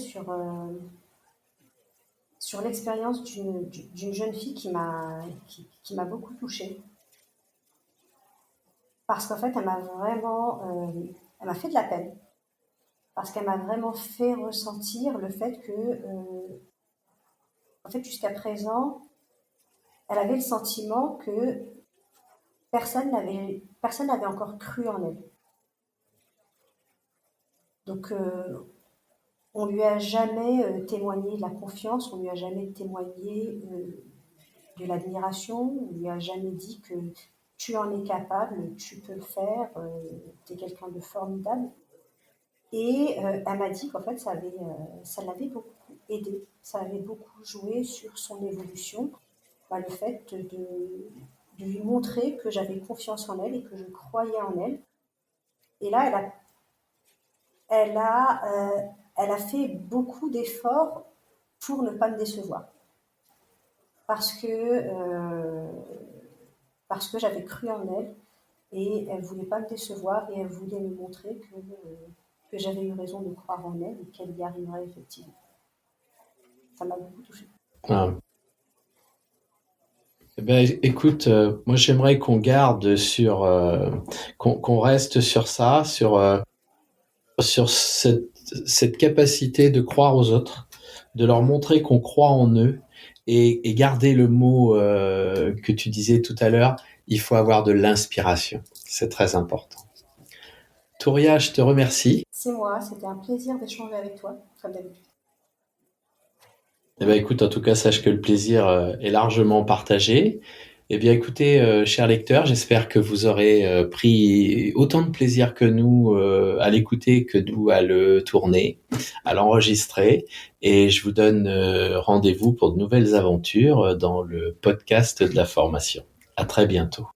sur l'expérience d'une jeune fille qui m'a beaucoup touchée. Parce qu'en fait, elle m'a fait de la peine. Parce qu'elle m'a vraiment fait ressentir le fait que, en fait, jusqu'à présent, elle avait le sentiment que personne n'avait encore cru en elle. Donc, on lui a jamais témoigné de la confiance, on lui a jamais témoigné de l'admiration, on lui a jamais dit que tu en es capable, tu peux le faire, tu es quelqu'un de formidable. Et elle m'a dit qu'en fait, ça l'avait beaucoup aidé, ça avait beaucoup joué sur son évolution, bah, le fait de lui montrer que j'avais confiance en elle et que je croyais en elle. Et là, elle a, euh, elle a fait beaucoup d'efforts pour ne pas me décevoir. Parce que, parce que j'avais cru en elle et elle voulait pas me décevoir et elle voulait me montrer que j'avais eu raison de croire en elle et qu'elle y arriverait effectivement. Ça m'a beaucoup touchée. Ah. Eh ben, écoute, moi j'aimerais qu'on garde qu'on reste sur ça, sur cette capacité de croire aux autres, de leur montrer qu'on croit en eux et garder le mot que tu disais tout à l'heure, il faut avoir de l'inspiration. C'est très important. Touria, je te remercie. C'est moi, c'était un plaisir d'échanger avec toi, comme d'habitude. Eh ben, écoute, en tout cas, sache que le plaisir est largement partagé. Eh bien, écoutez, chers lecteurs, j'espère que vous aurez pris autant de plaisir que nous à l'écouter que nous à le tourner, à l'enregistrer. Et je vous donne rendez-vous pour de nouvelles aventures dans le podcast de la formation. À très bientôt.